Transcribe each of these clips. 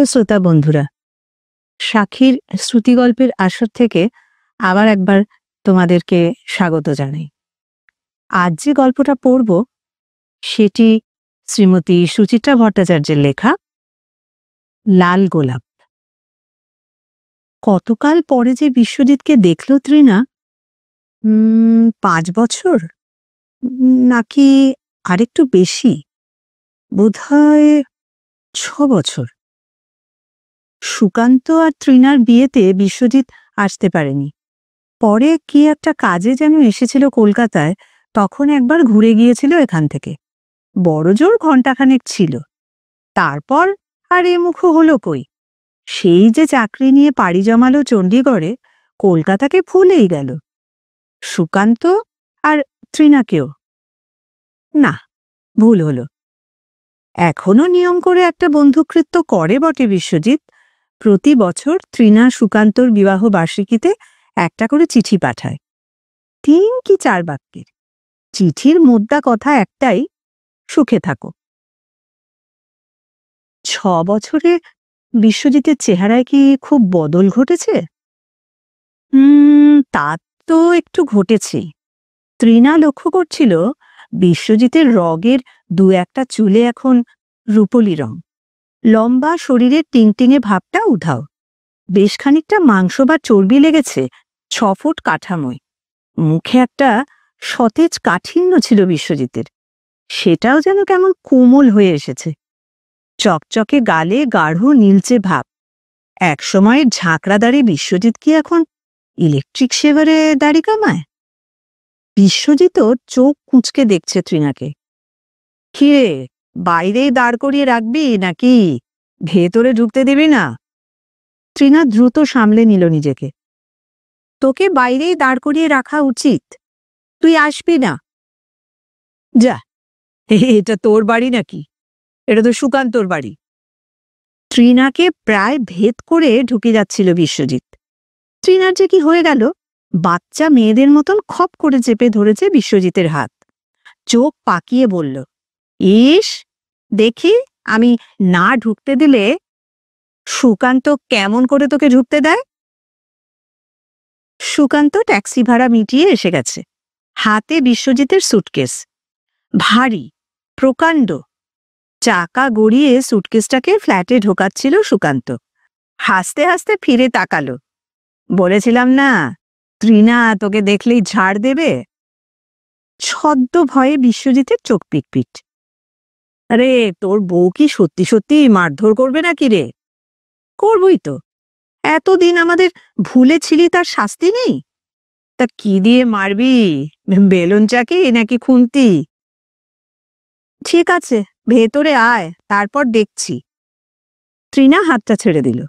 প্রিয় শ্রোতা বন্ধুরা, সাক্ষীর শ্রুতিগল্পের আসর থেকে আবার একবার তোমাদেরকে স্বাগত জানাই। আজ যে গল্পটা পড়ব সেটি শ্রীমতী সুচিত্রা ভট্টাচার্যের লেখা লাল গোলাপ। কতকাল পরে যে বিশ্বজিৎকে দেখল তৃণা, 5 বছর নাকি আরেকটু বেশি, বোধহয় 6 বছর। সুকান্ত আর তৃণার বিয়েতে বিশ্বজিৎ আসতে পারেনি। পরে কি একটা কাজে যেন এসেছিল কলকাতায়, তখন একবার ঘুরে গিয়েছিল এখান থেকে। বড়জোর ঘণ্টাখানেক ছিল, তারপর আর এ মুখো হলো কই। সেই যে চাকরি নিয়ে পাড়ি জমালো চণ্ডীগড়ে, কলকাতাকে ভুলেই গেল। সুকান্ত আর তৃণাকেও না, ভুল হলো। এখনো নিয়ম করে একটা বন্ধুকৃত্য করে বটে বিশ্বজিৎ। প্রতি বছর তৃণা সুকান্তর বিবাহ বার্ষিকীতে একটা করে চিঠি পাঠায়, 3 কি 4 বাক্যের। চিঠির মোদ্দা কথা একটাই, সুখে থাকো। 6 বছরে বিশ্বজিতের চেহারায় কি খুব বদল ঘটেছে? তা তো একটু ঘটেছে। তৃণা লক্ষ্য করছিল বিশ্বজিতের রগের 2-1টা চুলে এখন রূপলি রং, লম্বা শরীরের টিংটিঙে ভাবটা উধাও, বেশ খানিকটা মাংস বা চর্বি লেগেছে 6 ফুট কাঠামোয়। মুখে একটা সতেজ কাঠিন্য ছিল বিশ্বজিতের, সেটাও যেন কেমন কোমল হয়ে এসেছে। চকচকে গালে গাঢ় নীলচে ভাব। একসময়ের ঝাঁকড়া দাড়ি বিশ্বজিৎ কি এখন ইলেকট্রিক শেভারে দাড়ি কামায়? বিশ্বজিৎও চোখ কুঁচকে দেখছে তৃণাকে। কিরে, বাইরেই দাঁড় করিয়ে রাখবি নাকি ভেতরে ঢুকতে দিবি না? তৃণা দ্রুত সামলে নিল নিজেকে। তোকে বাইরেই দাঁড় করিয়ে রাখা উচিত, তুই আসবি না। যা, এটা তোর বাড়ি নাকি? এটা তো সুকান্তর বাড়ি। তৃণাকে প্রায় ভেদ করে ঢুকে যাচ্ছিল বিশ্বজিৎ। তৃণার যে কি হয়ে গেল, বাচ্চা মেয়েদের মতন খপ করে চেপে ধরেছে বিশ্বজিতের হাত। চোখ পাকিয়ে বলল, ইস, দেখি আমি না ঢুকতে দিলে সুকান্ত কেমন করে তোকে ঢুকতে দেয়। সুকান্ত ট্যাক্সি ভাড়া মিটিয়ে এসে গেছে। হাতে বিশ্বজিতের সুটকেস, ভারী প্রকাণ্ড। চাকা গড়িয়ে সুটকেসটাকে ফ্ল্যাটে ঢোকাচ্ছিল সুকান্ত। হাসতে হাসতে ফিরে তাকালো। বলেছিলাম না, তৃণা তোকে দেখলেই ঝাড় দেবে। ছদ্ম ভয়ে বিশ্বজিতের চোখ পিটপিট। আরে, তোর বউ কি সত্যি সত্যি মারধর করবে নাকি রে? করবই তো, এতদিন আমাদের ভুলেছিলি, তার শাস্তি নেই? তা কি দিয়ে মারবি, বেলুন চাকি নাকি খুন্তি? ঠিক আছে, ভেতরে আয়, তারপর দেখছি। তৃণা হাতটা ছেড়ে দিল।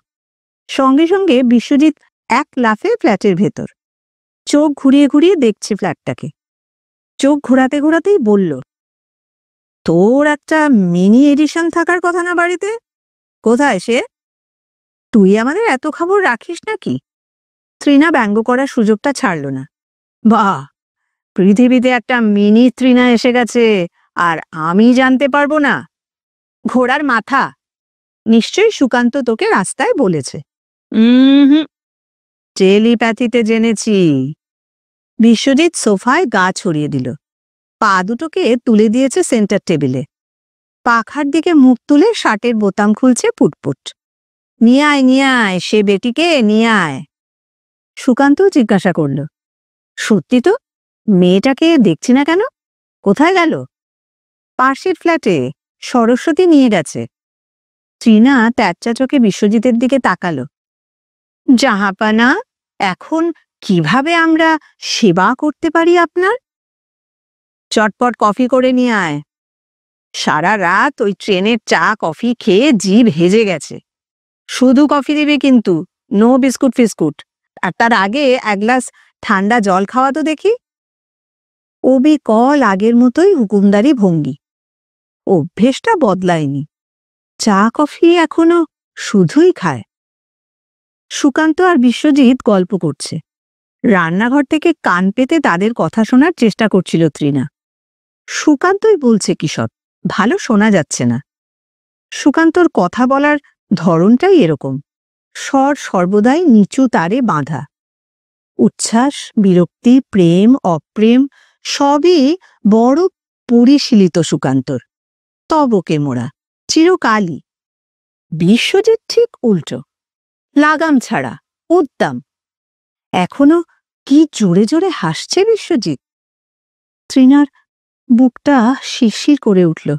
সঙ্গে সঙ্গে বিশ্বজিৎ এক লাফে ফ্ল্যাটের ভেতর। চোখ ঘুরিয়ে ঘুরিয়ে দেখছে ফ্ল্যাটটাকে। চোখ ঘোরাতে ঘোরাতেই বলল, তোর একটা মিনি এডিশন থাকার কথা না বাড়িতে? কোথায় সে? তুই আমাদের এত খবর রাখিস নাকি? তৃণা ব্যঙ্গ করার সুযোগটা ছাড়ল না। বাহ, পৃথিবীতে একটা মিনি তৃণা এসে গেছে, আর আমি জানতে পারবো না? ঘোড়ার মাথা, নিশ্চয়ই সুকান্ত তোকে রাস্তায় বলেছে। টেলিপ্যাথিতে জেনেছি। বিশ্বজিৎ সোফায় গা ছড়িয়ে দিল, পা দুটোকে তুলে দিয়েছে সেন্টার টেবিলে। পাখার দিকে মুখ তুলে শার্টের বোতাম খুলছে পুটপুট। নিয়ে আয়, নিয়ে আয়, সে বেটিকে নিয়ে আয়। সুকান্ত জিজ্ঞাসা করল, সত্যি তো, মেয়েটাকে দেখছি না কেন? কোথায় গেল? পাশের ফ্ল্যাটে সরস্বতী নিয়ে গেছে। তৃণা তেচ্চা চোখে বিশ্বজিতের দিকে তাকালো। জাহাপানা, এখন কিভাবে আমরা সেবা করতে পারি আপনার? চটপট কফি করে নিয়ে আয়। সারা রাত ওই ট্রেনের চা কফি খেয়ে জিভ হেজে গেছে। শুধু কফি দিবি কিন্তু, নো বিস্কুট ফিস্কুট। আর তার আগে 1 গ্লাস ঠান্ডা জল খাওয়া তো দেখি। অবিকল আগের মতোই হুকুমদারি ভঙ্গি, অভ্যেসটা বদলায়নি। চা কফি এখনো শুধুই খায়। সুকান্ত আর বিশ্বজিৎ গল্প করছে। রান্নাঘর থেকে কান পেতে তাদের কথা শোনার চেষ্টা করছিল তৃণা। সুকান্তই বলছে কিসব, ভালো শোনা যাচ্ছে না। সুকান্তর কথা বলার ধরনটাই এরকম, স্বর সর্বদাই নিচু তারে বাঁধা। উচ্ছ্বাস, বিরক্তি, প্রেম, অপ্রেম সবই বড় পরিশীলিত সুকান্তর, তবকে মোড়া, চিরকালই। বিশ্বজিৎ ঠিক উল্টো, লাগাম ছাড়া, উদ্দাম। এখনো কি জোরে জোরে হাসছে বিশ্বজিৎ। তৃণার বুকটা শিরশির করে উঠল।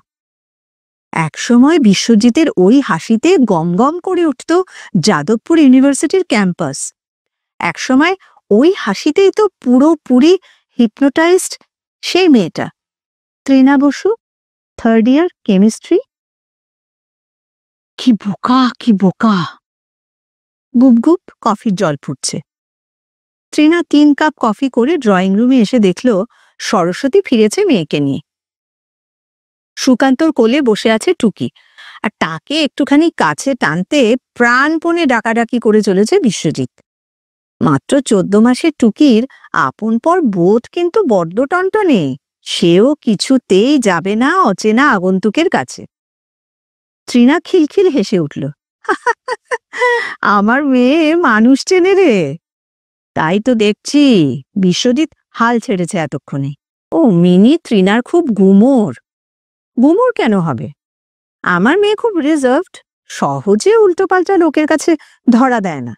একসময় বিশ্বজিতের ওই হাসিতে গম গম করে উঠত যাদবপুর ইউনিভার্সিটির ক্যাম্পাস। একসময় ওই হাসিতেই তো পুরোপুরি হিপনোটাইজড সেই মেয়েটা, তৃণা বসু, 3rd ইয়ার কেমিস্ট্রি। কি বোকা, কি বোকা। গুপ গুপ কফির জল ফুটছে। তৃণা 3 কাপ কফি করে ড্রয়িং রুমে এসে দেখল সরস্বতী ফিরেছে মেয়েকে নিয়ে। সুকান্তর কোলে বসে আছে টুকি, আর তাকে একটুখানি কাছে টানতে প্রাণপণে ডাকাডাকি করে চলেছে বিশ্বজিৎ। মাত্র 14 মাসের টুকির আপনপর বোধ কিন্তু বড্ড টনটনে, সেও কিছুতেই যাবে না অচেনা আগন্তুকের কাছে। তৃণা খিলখিল হেসে উঠল। আমার মেয়ে মানুষ চেনে রে। তাই তো দেখছি, বিশ্বজিৎ হাল ছেড়েছে এতক্ষণে। ও মিনি তৃণার খুব গুমোর। গুমোর কেন হবে? আমার মেয়ে খুব রিজার্ভড, সহজে উল্টোপাল্টা লোকের কাছে ধরা দেয় না।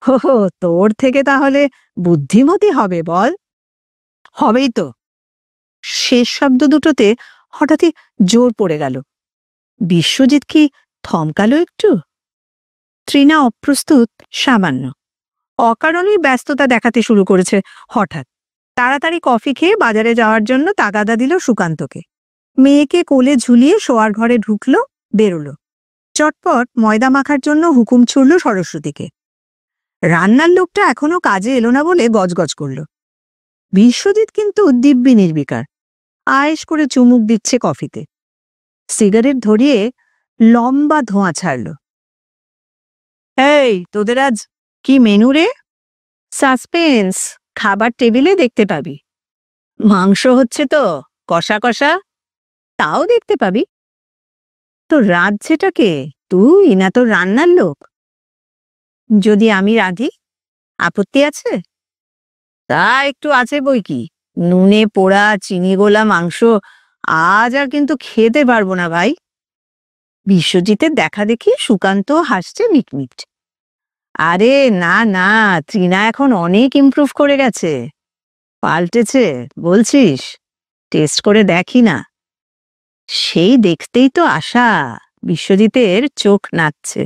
হো, তোর থেকে তাহলে বুদ্ধিমতী হবে বল? হবেই তো। শেষ শব্দ দুটোতে হঠাৎই জোর পড়ে গেল। বিশ্বজিৎ কি থমকালো একটু? তৃণা অপ্রস্তুত সামান্য, অকারণেই ব্যস্ততা দেখাতে শুরু করেছে হঠাৎ। তাড়াতাড়ি কফি খেয়ে বাজারে যাওয়ার জন্য তাগাদা দিল সুকান্তকে। মেয়েকে কোলে ঝুলিয়ে শোয়ার ঘরে ঢুকলো, বেরোলো। চটপট ময়দা মাখার জন্য হুকুম ছুড়ল সরস্বতীকে। রান্নার লোকটা এখনো কাজে এলো না বলে গজগজ করল। বিশ্বজিৎ কিন্তু দিব্যি নির্বিকার, আয়েশ করে চুমুক দিচ্ছে কফিতে। সিগারেট ধরিয়ে লম্বা ধোঁয়া ছাড়ল। এই, তোদের আজ কি মেনু রে? সাসপেন্স, খাবার টেবিলে দেখতে পাবি। মাংস হচ্ছে তো, কষা কষা, তাও দেখতে পাবি। তো রাঁধছেটা কে? তুই না তোর রান্নার লোক? যদি আমি রাঁধি, আপত্তি আছে? তা একটু আছে বই কি, নুনে পোড়া চিনি গোলা মাংস আজ আর কিন্তু খেতে পারবো না ভাই। বিশ্বজিতের দেখা দেখি সুকান্ত হাসছে মিটমিট। আরে না না, তৃণা এখন অনেক ইমপ্রুভ করে গেছে, পাল্টেছে বলছিস? টেস্ট করে দেখি না। সেই দেখতেই তো আশা। বিশ্বজিতের চোখ নাচছে।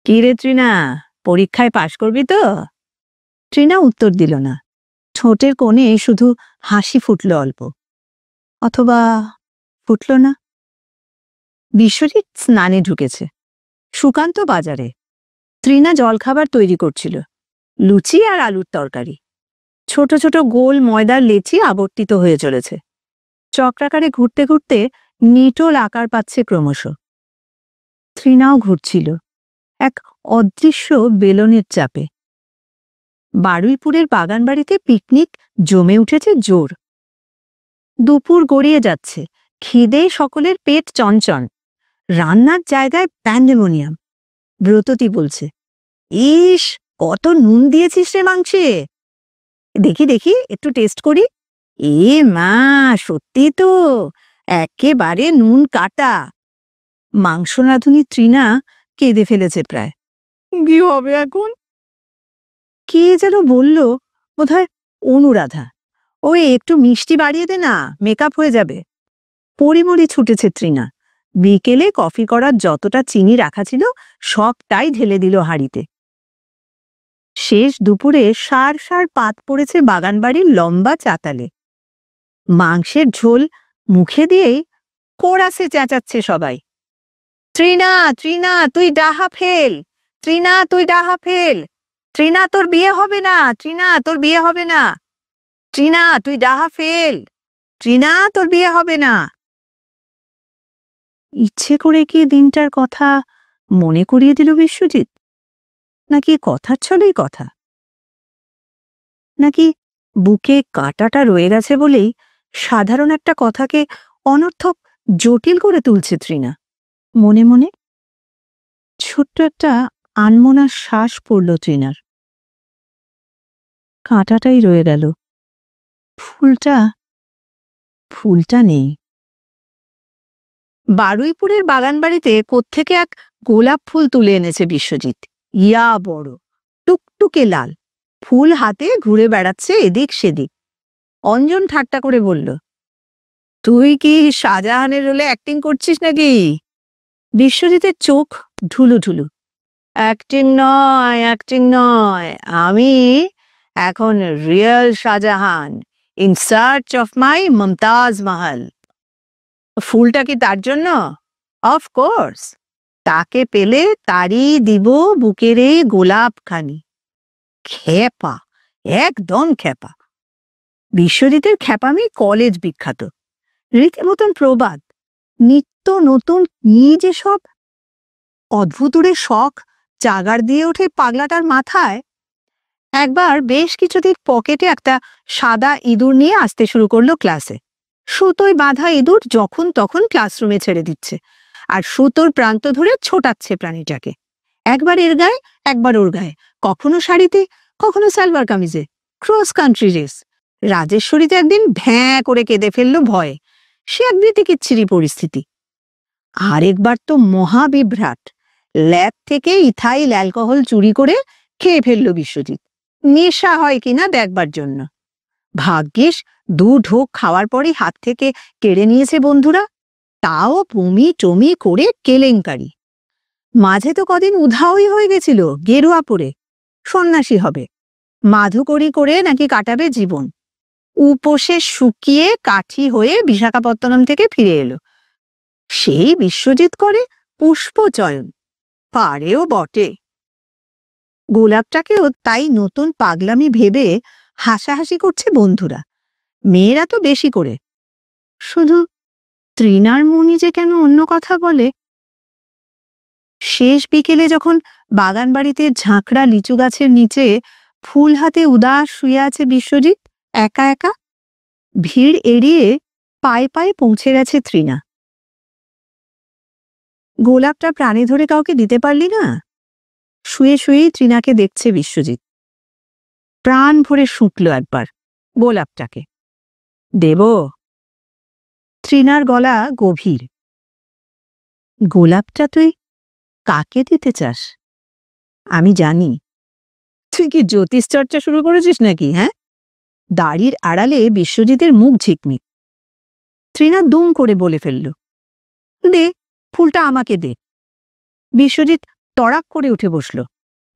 কি রে তৃণা, পরীক্ষায় পাশ করবি তো? তৃণা উত্তর দিল না, ঠোঁটের কোণে শুধু হাসি ফুটল অল্প, অথবা ফুটল না। বিশ্বজিৎ স্নানে ঢুকেছে, সুকান্ত বাজারে। তৃণা জলখাবার তৈরি করছিল, লুচি আর আলুর তরকারি। ছোট ছোট গোল ময়দার লেচি আবর্তিত হয়ে চলেছে, চক্রাকারে ঘুরতে ঘুরতে নিটোল আকার পাচ্ছে ক্রমশ। তৃণাও ঘুরছিল এক অদৃশ্য বেলনের চাপে। বারুইপুরের বাগানবাড়িতে পিকনিক জমে উঠেছে জোর। দুপুর গড়িয়ে যাচ্ছে, খিদে সকলের পেট চঞ্চন। রান্নার জায়গায় প্যান্ডেমোনিয়াম। ব্রততী বলছে, ইস, কত নুন দিয়েছিস রে মাংসে। দেখি দেখি, একটু টেস্ট করি। এ মা, সত্যি তো একেবারে নুন কাটা। মাংস রাঁধুনি তৃণা কেঁদে ফেলেছে প্রায়। কি হবে এখন? কে যেন বলল, বোধহয় অনুরাধা, ওই একটু মিষ্টি বাড়িয়ে দে না, মেকআপ হয়ে যাবে। পরিমরি ছুটেছে তৃণা। বিকেলে কফি করার যতটা চিনি রাখা ছিল সবটাই ঢেলে দিল হাঁড়িতে। শেষ দুপুরে সার সার পাত পড়েছে বাগানবাড়ির লম্বা চাতালে। মাংসের ঝোল মুখে দিয়েই কোরাসে চেঁচাচ্ছে সবাই, তৃণা তৃণা তুই ডাহা ফেল, তৃণা তুই ডাহা ফেল, তৃণা তোর বিয়ে হবে না, তৃণা তোর বিয়ে হবে না, তৃণা তুই ডাহা ফেল, তৃণা তোর বিয়ে হবে না। ইচ্ছে করে কি দিনটার কথা মনে করিয়ে দিল বিশ্বজিৎ? নাকি কথার ছলেই কথা? নাকি বুকে কাঁটাটা রয়ে গেছে বলেই সাধারণ একটা কথাকে অনর্থক জটিল করে তুলছে তৃণা মনে মনে? ছোট্ট একটা আনমনা শ্বাস পড়ল ট্রিনার। কাঁটাটাই রয়ে গেল, ফুলটা ফুলটা নেই। বারুইপুরের বাগান বাড়িতে কোত্থেকে এক গোলাপ ফুল তুলে এনেছে বিশ্বজিৎ। ইয়া বড়, টুকটুকে লাল, ফুল হাতে ঘুরে বেড়াচ্ছে এদিক সেদিক। অঞ্জন ঠাট্টা করে বলল, তুই কি শাহজাহানের রোলে অ্যাক্টিং করছিস নাকি? বিশ্বজিতের চোখ ঢুলু ঢুলু। অ্যাক্টিং নয়, অ্যাক্টিং নয়, আমি এখন real Shahjahan, in search of my Mumtaz Mahal. ফুলটা কি তার জন্য? অফকোর্স, তাকে পেলে তারই দিব বুকের এই গোলাপখানি। খেপা, একদম খেপা। বিশ্বজিতের খ্যাপামি কলেজ বিখ্যাত, রীতিমতন প্রবাদ। নিত্য নতুন কি যে সব অদ্ভুতুরে শখ জাগার দিয়ে ওঠে পাগলাটার মাথায়। একবার বেশ কিছুদিন পকেটে একটা সাদা ইঁদুর নিয়ে আসতে শুরু করলো ক্লাসে। সুতোয় বাঁধা ইঁদুর যখন তখন ক্লাসরুমে ছেড়ে দিচ্ছে, আর সুতোর প্রান্ত ধরে ছোটাচ্ছে প্রাণীটাকে, একবার এর গায়ে একবার ওর গায়ে, কখনো শাড়িতে কখনো সালোয়ার কামিজে। Cross country race. রাজেশ্বরীতে একদিন ভ্যাঁ করে কেঁদে ফেললো ভয়ে। সে এক বিতিকিচ্ছিরি পরিস্থিতি। আরেকবার তো মহাবিভ্রাট, ল্যাব থেকে ইথাইল অ্যালকোহল চুরি করে খেয়ে ফেললো বিশ্বজিৎ, নেশা হয় কিনা দেখবার জন্য। ভাগ্যিস দু ঢোক খাওয়ার পরই হাত থেকে কেড়ে নিয়েছে বন্ধুরা, তাও বমি টমি করে কেলেঙ্কারি। মাঝে তো কদিন উধাওই হয়ে গেছিল, গেরুয়া পরে সন্ন্যাসী হবে, মাধুকরি করে নাকি কাটাবে জীবন। উপোসে শুকিয়ে কাঠি হয়ে বিশাখাপত্তনম থেকে ফিরে এলো। সেই বিশ্বজিৎ করে পুষ্পচয়ন, পারেও বটে। গোলাপটাকেও তাই নতুন পাগলামি ভেবে হাসাহাসি করছে বন্ধুরা, মেয়েরা তো বেশি করে। শুধু তৃণার মনি যে কেন অন্য কথা বলে। শেষ বিকেলে যখন বাগান বাড়িতে ঝাঁকড়া লিচু গাছের নিচে ফুল হাতে উদাস শুয়ে আছে বিশ্বজিৎ একা একা, ভিড় এড়িয়ে পায়ে পায়ে পৌঁছে গেছে তৃণা। গোলাপটা প্রাণে ধরে কাউকে দিতে পারলি না? শুয়ে শুয়েই তৃণাকে দেখছে বিশ্বজিৎ। প্রাণ ভরে শুঁকল একবার গোলাপটাকে। দেব? তৃণার গলা গভীর। গোলাপটা তুই কাকে দিতে চাস? আমি জানি। তুই কি জ্যোতিষ চর্চা শুরু করেছিস নাকি? হ্যাঁ? দাড়ির আড়ালে বিশ্বজিতের মুখ ঝিকমিক। তৃণা দুম করে বলে ফেলল, দে, ফুলটা আমাকে দে। বিশ্বজিৎ তড়াক করে উঠে বসল।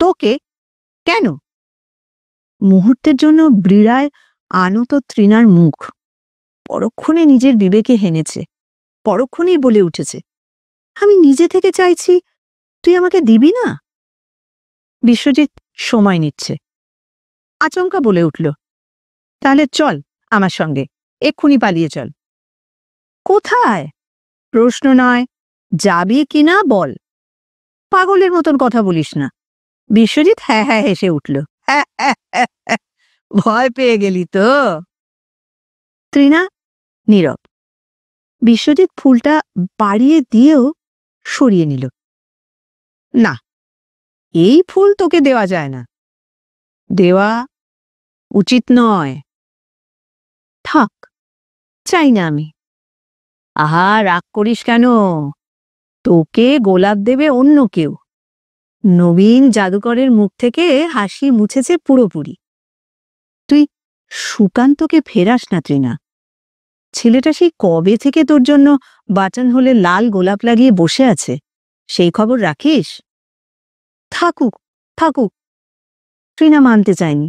তোকে? কেন? মুহূর্তের জন্য ব্রীড়ায় আনত তৃণার মুখ। পরক্ষণে নিজের বিবেকে হেনেছে, পরক্ষণেই বলে উঠেছে, আমি নিজে থেকে চাইছি, তুই আমাকে দিবি না? বিশ্বজিৎ সময় নিচ্ছে। আচমকা বলে উঠল, তাহলে চল আমার সঙ্গে, এক্ষুনি পালিয়ে চল। কোথায়? প্রশ্ন নয়, যাবি কিনা বল। পাগলের মতন কথা বলিস না। বিশ্বজিৎ হ্যাঁ হ্যাঁ হেসে উঠল। ভয় পেয়ে গেলি তো? তৃণা নীরব। বিশ্বজিৎ ফুলটা বাড়িয়ে দিয়েও সরিয়ে নিল। না, এই ফুল তোকে দেওয়া যায় না, দেওয়া উচিত নয়। থাক, চাই না আমি। আহা, রাগ করিস কেন? তোকে গোলাপ দেবে অন্য কেউ। নবীন জাদুকরের মুখ থেকে হাসি মুছেছে পুরোপুরি। তুই সুকান্তকে ফেরাস না তৃণা। ছেলেটা সেই কবে থেকে তোর জন্য বাটন হলে লাল গোলাপ লাগিয়ে বসে আছে, সেই খবর রাখিস? থাকুক থাকুক। তৃণা মানতে চায়নি।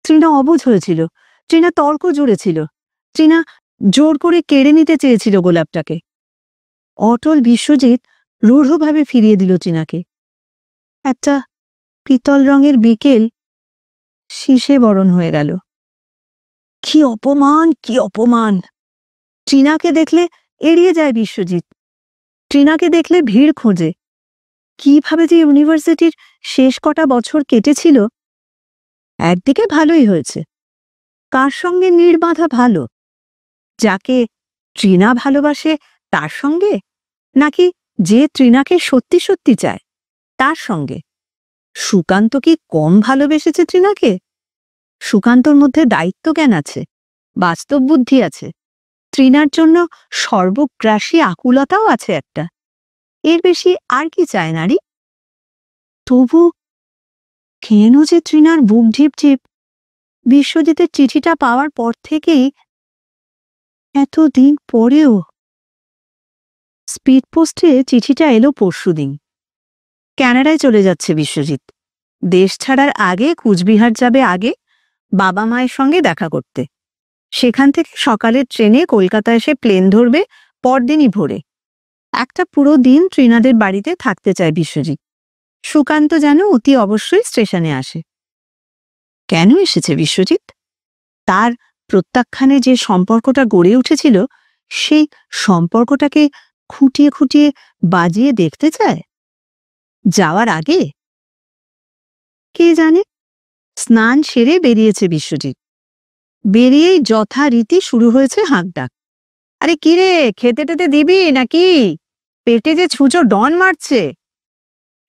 তৃণা অবুঝ হয়েছিল, তৃণা তর্ক জুড়েছিল, তৃণা জোর করে কেড়ে নিতে চেয়েছিল গোলাপটাকে। অটল বিশ্বজিৎ রূঢ়ভাবে ফিরিয়ে দিল তৃণাকে। একটা পিতল রঙের বিকেল শীষে বরণ হয়ে গেল। কি অপমান, কি অপমান! তৃণাকে দেখলে এড়িয়ে যায় বিশ্বজিৎ, তৃণাকে দেখলে ভিড় খোঁজে। কিভাবে যে ইউনিভার্সিটির শেষ কটা বছর কেটেছিল। একদিকে ভালোই হয়েছে, কার সঙ্গে নীড় বাঁধা ভালো? যাকে তৃণা ভালোবাসে তার সঙ্গে, নাকি যে তৃণাকে সত্যি সত্যি চায় তার সঙ্গে সুকান্ত কি কম ভালোবেসেছে তৃণাকে? সুকান্তর মধ্যে দায়িত্ব জ্ঞান আছে, বাস্তব বুদ্ধি আছে, তৃণার জন্য সর্বগ্রাসী আকুলতাও আছে একটা। এর বেশি আর কি চায় নারী? তবু কেন যে তৃণার বুক ঢিপ ঢিপ বিশ্বজিতের চিঠিটা পাওয়ার পর থেকেই, এতদিন পরেও। স্পিড পোস্টে চিঠিটা এলো পরশুদিন। কানাডায় চলে যাচ্ছে বিশ্বজিৎ। দেশ ছাড়ার আগে কুচবিহার যাবে আগে বাবা মায়ের সঙ্গে দেখা করতে। সেখান থেকে সকালের ট্রেনে কলকাতা এসে প্লেন ধরবে পরদিনই ভোরে। একটা পুরো দিন তৃণাদের বাড়িতে থাকতে চায় বিশ্বজিৎ। সুকান্ত যেন অতি অবশ্যই স্টেশনে আসে। কেন এসেছে বিশ্বজিৎ? তার প্রত্যাখ্যানে যে সম্পর্কটা গড়ে উঠেছিল, সেই সম্পর্কটাকে খুঁটিয়ে খুঁটিয়ে বাজিয়ে দেখতে চায় যাওয়ার আগে? কে জানে। স্নান সেরে বেরিয়েছে বিশ্বজিৎ। বেরিয়েই যথারীতি শুরু হয়েছে হাঁকডাক। আরে কিরে, খেতে টেতে দিবি নাকি? পেটে যে ছুঁচো ডন মারছে।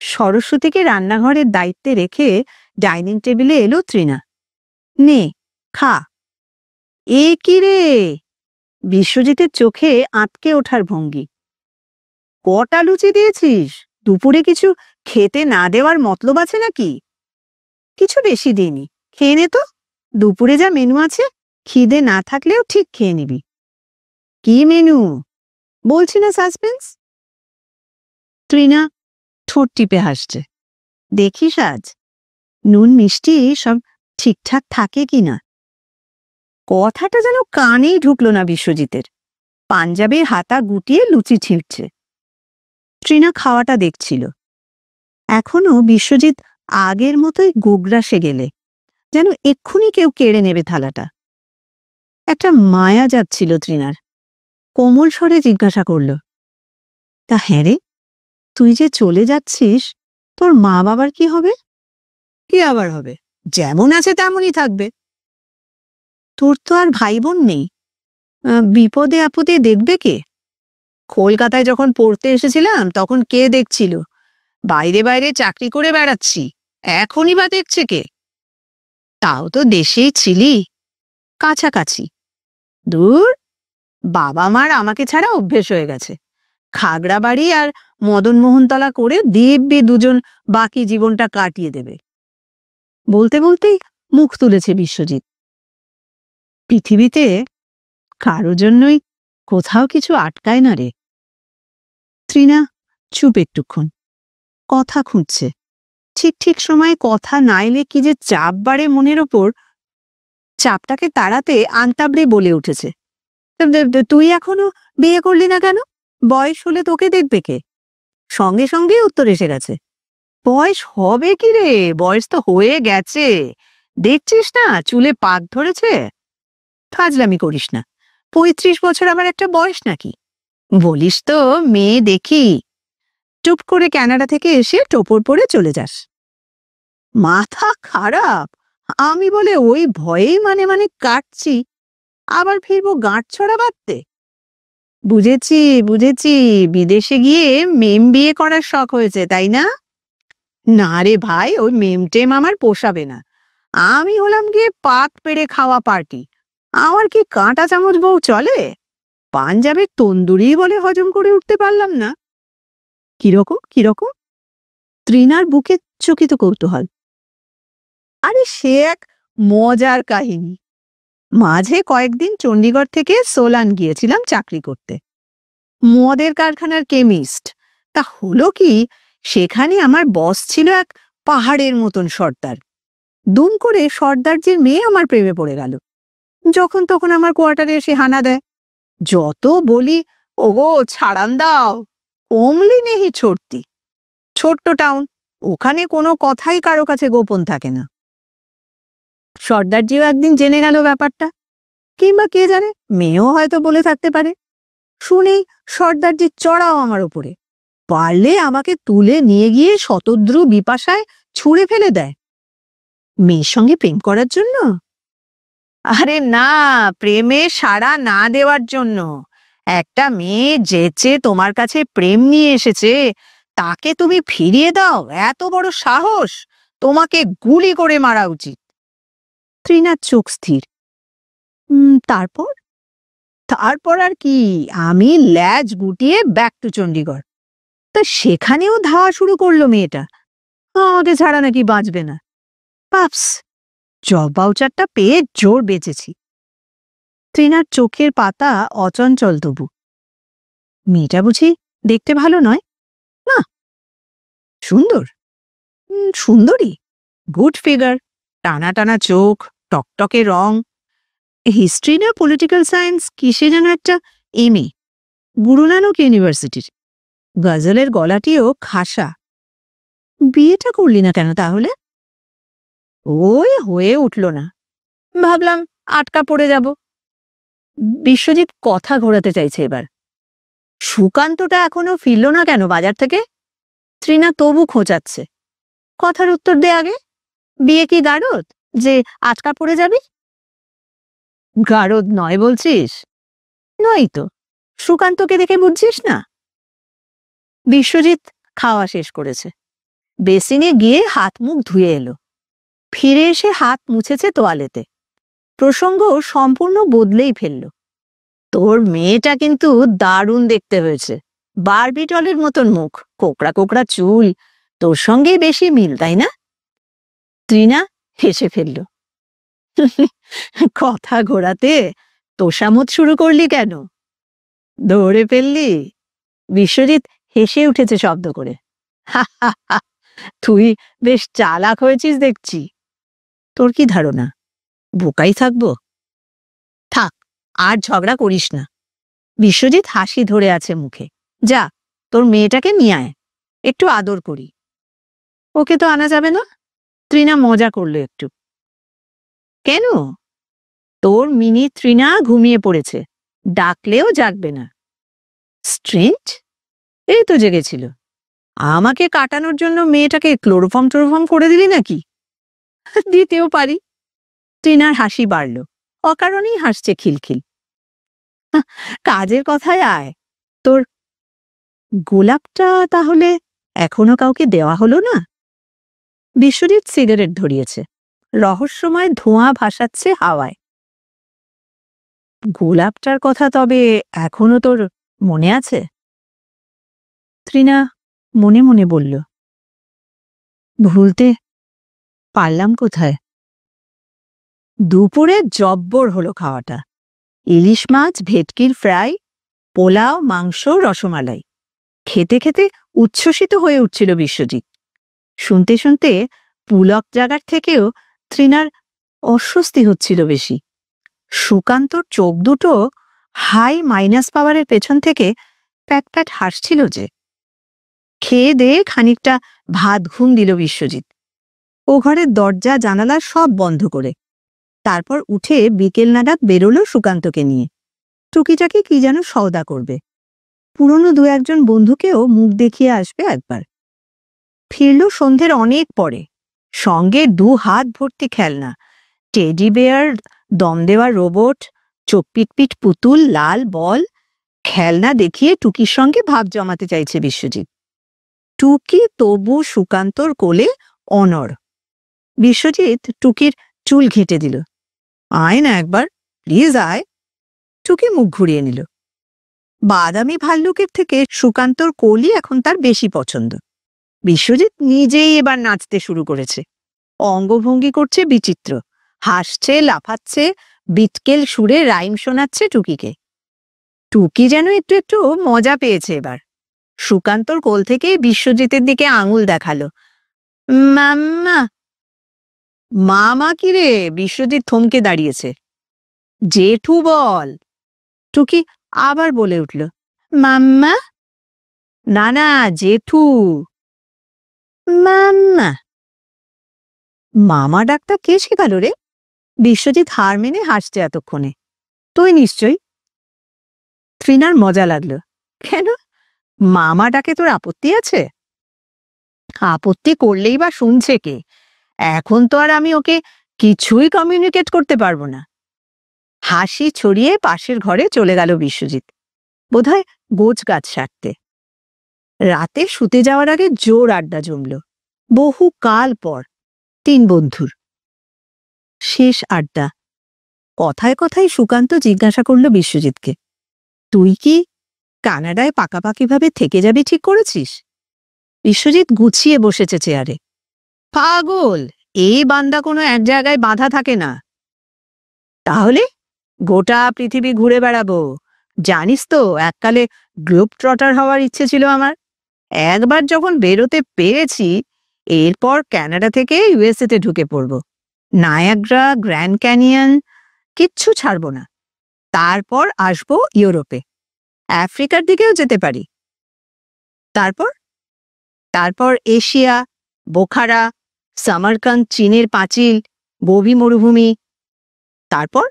সরস্বতীকে রান্নাঘরের দায়িত্বে রেখে ডাইনিং টেবিলে এলো তৃণা। নে খা। এ কিরে? বিশ্বজিতের চোখে আটকে ওঠার ভঙ্গি। কটা লুচি দিয়েছিস? দুপুরে কিছু খেতে না দেওয়ার মতলব আছে নাকি? কিছু বেশি দিইনি, খেয়ে নে তো। দুপুরে যা মেনু আছে, খিদে না থাকলেও ঠিক খেয়ে নিবি। কি মেনু? বলছি না সাসপেন্স। তৃণা ঠোঁট টিপে হাসছে। দেখিস আজ নুন মিষ্টি সব ঠিকঠাক থাকে কিনা। কথাটা যেন কানেই ঢুকলো না বিশ্বজিতের। পাঞ্জাবের হাতা গুটিয়ে লুচি ছিঁড়ছে। তৃণা খাওয়াটা দেখছিল। এখনো বিশ্বজিৎ আগের মতোই গোগ্রাসে গেলে, যেন এক্ষুনি কেউ কেড়ে নেবে থালাটা। একটা মায়া যাচ্ছিল তৃণার। কোমল স্বরে জিজ্ঞাসা করল, তা হ্যাঁ রে, তুই যে চলে যাচ্ছিস, তোর মা বাবার কি হবে? কি আবার হবে? যেমন আছে তেমনই থাকবে। তোর তো আর ভাই বোন নেই। বিপদে আপদে দেখবে কে? কলকাতায় যখন পড়তে এসেছিলাম তখন কে দেখছিল? বাইরে বাইরে চাকরি করে বেড়াচ্ছি, এখনই বা দেখছে কে? তাও তো দেশেই ছিলি, কাছাকাছি। দূর, বাবা মার আমাকে ছাড়া অভ্যেস হয়ে গেছে। খাগড়াবাড়ি আর মদনমোহনতলা করে দিব্যি দুজন বাকি জীবনটা কাটিয়ে দেবে। বলতে বলতেই মুখ তুলেছে বিশ্বজিৎ। পৃথিবীতে কারো জন্যই কোথাও কিছু আটকায় না রে। তৃণা চুপ একটুক্ষণ, কথা খুঁজছে। ঠিক ঠিক সময়ে কথা না এলে কি যে চাপ বাড়ে মনের ওপর। চাপটাকে তাড়াতে আন্তাবড়ে বলে উঠেছে, তুই এখনো বিয়ে করলি না কেন? বয়স হলে তোকে দেখবে কে? সঙ্গে সঙ্গে উত্তর এসে গেছে, বয়স হবে কি রে, বয়স তো হয়ে গেছে। দেখছিস না চুলে পাক ধরেছে। ফাজলামি করিস না, 35 বছর আমার একটা বয়স নাকি? বলিস তো মেয়ে দেখি। চুপ করে কানাডা থেকে এসে টোপর পরে চলে যাস। মাথা খারাপ? আমি বলে ওই ভয়েই মানে মানে কাটছি, আবার ফিরবো গাঁট ছড়া বাঁধতে। বুঝেছি বুঝেছি, বিদেশে গিয়ে মেম বিয়ে করার শখ হয়েছে তাই না? না রে ভাই, ওই মেম টেম আমার পোষাবে না। আমি হলাম গিয়ে পাত পেড়ে খাওয়া পার্টি। আমার কি কাঁটা চামচ বউ চলে? পাঞ্জাবের তন্দুরি বলে হজম করে উঠতে পারলাম না। কিরকম কিরকম? তৃণার বুকে চকিত কৌতূহল। আরে সে এক মজার কাহিনী। মাঝে কয়েকদিন চণ্ডীগড় থেকে সোলান গিয়েছিলাম চাকরি করতে, মদের কারখানার কেমিস্ট। তা হলো কি, সেখানে আমার বস ছিল এক পাহাড়ের মতন সর্দার। দুম করে সর্দারজির মেয়ে আমার প্রেমে পড়ে গেল। যখন তখন আমার কোয়ার্টারে এসে হানা দেয়। যত বলি, ওগো ছাড়ান দাও, অমলি নেহি ছোটতি। ছোট্ট টাউন, ওখানে কোনো কথাই কারো কাছে গোপন থাকে না। সর্দারজিও একদিন জেনে গেল ব্যাপারটা, কিংবা কে জানে মেয়েও হয়তো বলে থাকতে পারে। শুনেই সর্দারজি চড়াও আমার ওপরে। পারলে আমাকে তুলে নিয়ে গিয়ে শতদ্রু বিপাশায় ছুঁড়ে ফেলে দেয়। মেয়ের সঙ্গে প্রেম করার জন্য? আরে না, প্রেমে সাড়া না দেওয়ার জন্য। একটা মেয়ে যেচে তোমার কাছে প্রেম নিয়ে এসেছে, তাকে তুমি ফিরিয়ে দাও? এত বড় সাহস! তোমাকে গুলি করে মারা উচিত। তৃণার চোখ স্থির। তারপর? তারপর আর কি, আমি ল্যাজ গুটিয়ে ব্যাক টু চণ্ডীগড়। তা সেখানেও ধাওয়া শুরু করলো মেয়েটা, আমাকে ছাড়া নাকি বাঁচবে না। পাপস, জব ভাউচারটা পেয়ে জোর বেঁচেছি। তৃণার চোখের পাতা অচঞ্চল তবু। মেয়েটা বুঝি দেখতে ভালো নয়? না, সুন্দর। সুন্দরী, গুড ফিগার, টানা টানা চোখ, টকটকে রং। হিস্ট্রি না পলিটিক্যাল সায়েন্স কিসে যেন একটা এমএ, গুরু নানক ইউনিভার্সিটির। গজলের গলাটিও খাসা। বিয়েটা করলি না কেন তাহলে? ওই হয়ে উঠল না, ভাবলাম আটকা পড়ে যাব। বিশ্বজিৎ কথা ঘোরাতে চাইছে এবার। সুকান্তটা এখনো ফিরল না কেন বাজার থেকে? তৃণা তবু খোঁচাচ্ছে। কথার উত্তর দে আগে। বিয়ে কি গারদ যে আটকা পড়ে যাবি? গারদ নয় বলছিস? নয় তো, সুকান্তকে দেখে বুঝছিস না? বিশ্বজিৎ খাওয়া শেষ করেছে, বেসিনে গিয়ে হাত মুখ ধুয়ে এলো। ফিরে এসে হাত মুছেছে তোয়ালেতে। প্রসঙ্গ সম্পূর্ণ বদলেই ফেলল। তোর মেয়েটা কিন্তু দারুণ দেখতে হয়েছে, বারবি ডলের মতন মুখ, কোকড়া কোকড়া চুল, তোর সঙ্গে বেশি মিল, তাই না? তৃণা হেসে ফেলল। কথা ঘোরাতে তোষামত শুরু করলি কেন? ধরে ফেললি? বিশ্বজিৎ হেসে উঠেছে শব্দ করে। তুই বেশ চালাক হয়েছিস দেখছি। তোর কি ধারণা বোকাই থাকবো? থাক, আর ঝগড়া করিস না। বিশ্বজিৎ হাসি ধরে আছে মুখে। যা, তোর মেয়েটাকে নিয়ে আয়, একটু আদর করি। ওকে তো আনা যাবে না। তৃণা মজা করলো একটু। কেন? তোর মিনি তৃণা ঘুমিয়ে পড়েছে, ডাকলেও জাগবে না। স্ট্রেঞ্জ, এই তো জেগেছিল। আমাকে কাটানোর জন্য মেয়েটাকে ক্লোরোফর্ম করে দিলি নাকি? দিতেও পারি। তৃণার হাসি বাড়ল, অকারণেই হাসছে খিলখিল। কাজের কথায় আয়। তোর গোলাপটা তাহলে এখনো কাউকে দেওয়া হলো না? বিশ্বজিৎ সিগারেট ধরিয়েছে, রহস্যময় ধোঁয়া ভাসাচ্ছে হাওয়ায়। গোলাপটার কথা তবে এখনো তোর মনে আছে? তৃণা মনে মনে বলল, ভুলতে পারলাম কোথায়? দুপুরে জব্বর হলো খাওয়াটা। ইলিশ মাছ, ভেটকির ফ্রাই, পোলাও, মাংস, রসমালাই। খেতে খেতে উচ্ছ্বসিত হয়ে উঠছিল বিশ্বজিৎ। শুনতে শুনতে পুলক জাগার থেকেও তৃণার অস্বস্তি হচ্ছিল বেশি। সুকান্তর চোখ দুটো হাই মাইনাস পাওয়ারের পেছন থেকে প্যাট প্যাট হাসছিল যে। খেয়ে দিয়ে খানিকটা ভাত ঘুম দিল বিশ্বজিৎ। ও ঘরের দরজা জানালা সব বন্ধ করে। তারপর উঠে বিকেল নাগাদ বেরোলো সুকান্তকে নিয়ে। টুকিটাকি কি যেন সওদা করবে। পুরনো দু একজন বন্ধুকেও মুখ দেখিয়ে আসবে একবার। ফিরল সন্ধ্যের অনেক পরে, সঙ্গে 2 হাত ভর্তি খেলনা, টেডি বেয়ার, দম দেওয়া রোবট, চোপপিটপিট পুতুল, লাল বল। খেলনা দেখিয়ে টুকির সঙ্গে ভাব জমাতে চাইছে বিশ্বজিৎ। টুকি তবু সুকান্তর কোলে অনড়। বিশ্বজিৎ টুকির চুল ঘেঁটে দিল। আয় না একবার, প্লিজ আয়। টুকি মুখ ঘুরিয়ে নিল। বাদামি ভাল্লুকের থেকে সুকান্তর কোলই এখন তার বেশি পছন্দ। বিশ্বজিৎ নিজেই এবার নাচতে শুরু করেছে। অঙ্গভঙ্গি করছে বিচিত্র, হাসছে, লাফাচ্ছে, বিটকেল সুরে রাইম শোনাচ্ছে টুকিকে। টুকি যেন একটু একটু মজা পেয়েছে এবার। সুকান্তর কোল থেকে বিশ্বজিতের দিকে আঙুল দেখালো। মাম্মা। মামা কি রে? বিশ্বজিৎ থমকে দাঁড়িয়েছে। জেঠু বল। টুকি আবার বলে উঠল, মাম্মা। না না, জেঠু। মাম্মা। মামা ডাকটা কে শেখালো রে? বিশ্বজিৎ হার মেনে হাসছে এতক্ষণে। তুই নিশ্চয়ই। তৃণার মজা লাগলো। কেন, মামা ডাকে তোর আপত্তি আছে? আপত্তি করলেই বা শুনছে কে? এখন তো আর আমি ওকে কিছুই কমিউনিকেট করতে পারবো না। হাসি ছড়িয়ে পাশের ঘরে চলে গেল বিশ্বজিৎ, বোধহয় গোছ গাছ সারতে। রাতে শুতে যাওয়ার আগে জোর আড্ডা জমল, বহু কাল পর 3 বন্ধুর শেষ আড্ডা। কথায় কথায় সুকান্ত জিজ্ঞাসা করল বিশ্বজিৎকে, তুই কি কানাডায় পাকাপাকিভাবে থেকে যাবি ঠিক করেছিস? বিশ্বজিৎ গুছিয়ে বসেছে চেয়ারে। পাগল, এই বান্দা কোনো এক জায়গায় বাঁধা থাকে না। তাহলে গোটা পৃথিবী ঘুরে বেড়াবো। জানিস তো এককালে গ্লোব ট্রটার হওয়ার ইচ্ছে ছিল আমার। একবার যখন বেরোতে পেরেছি, এরপর কানাডা থেকে ইউএসএ তে ঢুকে পড়ব। নায়াগ্রা, গ্র্যান্ড ক্যানিয়ন কিচ্ছু ছাড়বো না। তারপর আসবো ইউরোপে, আফ্রিকার দিকেও যেতে পারি। তারপর এশিয়া, বোখারা, সামারকান্দ, চীনের পাঁচিল, গোবি মরুভূমি। তারপর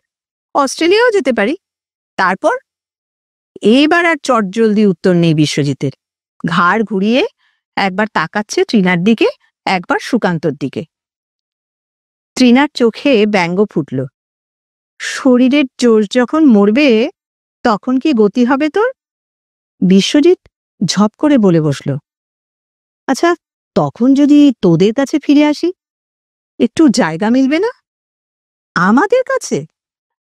অস্ট্রেলিয়াও যেতে পারি। তারপর এইবার আর চটজলদি উত্তর নেই বিশ্বজিতের। ঘাড় ঘুরিয়ে একবার তাকাচ্ছে তৃণার দিকে, একবার সুকান্তর দিকে। তৃণার চোখে ব্যঙ্গ ফুটল। শরীরের জোর যখন মরবে তখন কি গতি হবে তোর? বিশ্বজিৎ ঝপ করে বলে বসল, আচ্ছা, তখন যদি তোদের কাছে ফিরে আসি, একটু জায়গা মিলবে না? আমাদের কাছে?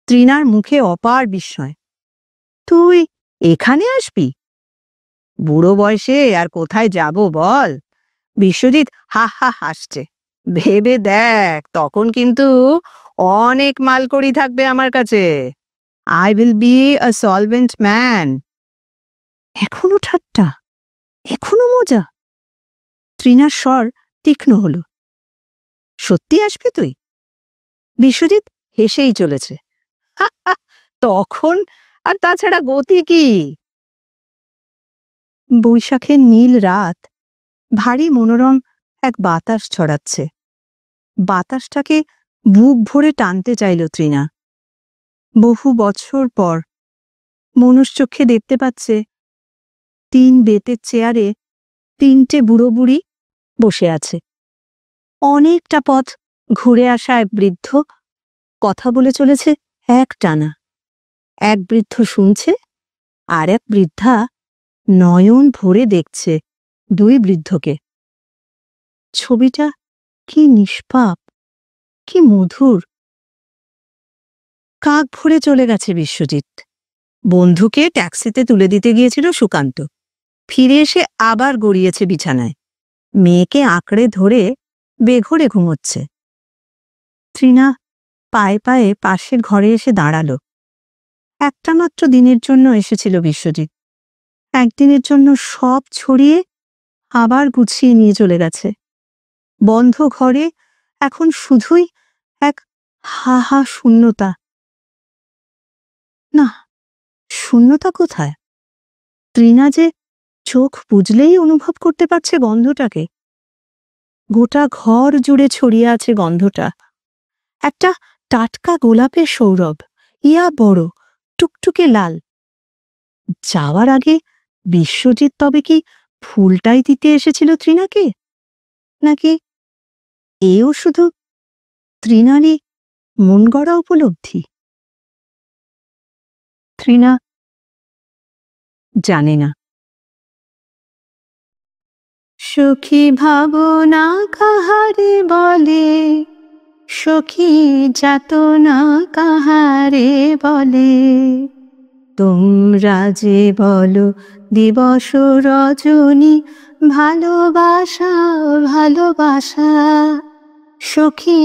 তৃণার মুখে অপার বিস্ময়। তুই এখানে আসবি? বুড়ো বয়সে আর কোথায় যাব বল? বিশ্বজিৎ হা হা হাসছে। ভেবে দেখ, তখন কিন্তু অনেক মালকড়ি থাকবে আমার কাছে। I will be a solvent man. এখনো ঠাট্টা, এখনো মজা। তৃণার স্বর তীক্ষ্ণ হলো। সত্যি আসবি তুই? বিশ্বজিৎ হেসেই চলেছে। তখন আর তাছাড়া গতি কি? বৈশাখের নীল রাত, ভারী মনোরম এক বাতাস ছড়াচ্ছে। বাতাসটাকে বুক ভরে টানতে চাইল তৃণা। বহু বছর পর মনুষ্যচক্ষে দেখতে পাচ্ছে 3 বেতের চেয়ারে 3টে বুড়ো বুড়ি বসে আছে। অনেকটা পথ ঘুরে আসা এক বৃদ্ধ কথা বলে চলেছে এক টানা। এক বৃদ্ধ শুনছে, আর এক বৃদ্ধা নয়ন ভরে দেখছে 2 বৃদ্ধকে। ছবিটা কি নিষ্পাপ, কি মধুর। কাক ভরে চলে গেছে বিশ্বজিৎ। বন্ধুকে ট্যাক্সিতে তুলে দিতে গিয়েছিল সুকান্ত। ফিরে এসে আবার গড়িয়েছে বিছানায়। মেয়েকে আঁকড়ে ধরে বেঘোরে ঘুমোচ্ছে। তৃণা পায়ে পায়ে পাশের ঘরে এসে দাঁড়ালো। একটা মাত্র দিনের জন্য এসেছিল বিশ্বজিৎ। একদিনের জন্য সব ছড়িয়ে আবার গুছিয়ে নিয়ে চলে গেছে। বন্ধ ঘরে এখন শুধুই এক হা হা শূন্যতা। না, শূন্যতা কোথায়? তৃণা যে চোখ বুঝলেই অনুভব করতে পারছে গন্ধটাকে। গোটা ঘর জুড়ে ছড়িয়ে আছে গন্ধটা। একটা টাটকা গোলাপের সৌরভ, ইয়া বড়, টুকটুকে লাল। যাওয়ার আগে বিশ্বজিৎ তবে কি ফুলটাই দিতে এসেছিল তৃণাকে? নাকি এও শুধু তৃণারই মন গড়া উপলব্ধি? তৃণা জানে না। সখী ভাবনা কাহারে বলে, সখী যাতনা কাহারে বলে। তোমরা যে বলো দিবস রজনী, ভালোবাসা ভালোবাসা। সখী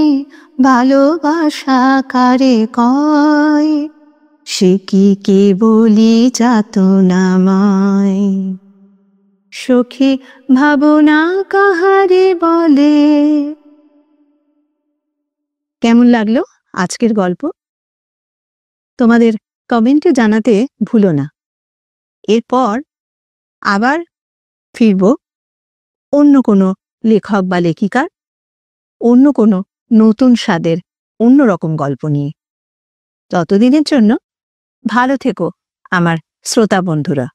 ভালোবাসা কারে কয়, সে কি কেবলি যাতনাময়। সখী ভাবনা কাহারে বলে। কেমন লাগলো আজকের গল্প? তোমাদের কমেন্টে জানাতে ভুলো না। এরপর আবার ফিরব অন্য কোনো লেখক বা লেখিকার অন্য কোনো নতুন স্বাদের অন্যরকম গল্প নিয়ে। ততদিনের জন্য ভালো থেকো আমার শ্রোতা বন্ধুরা।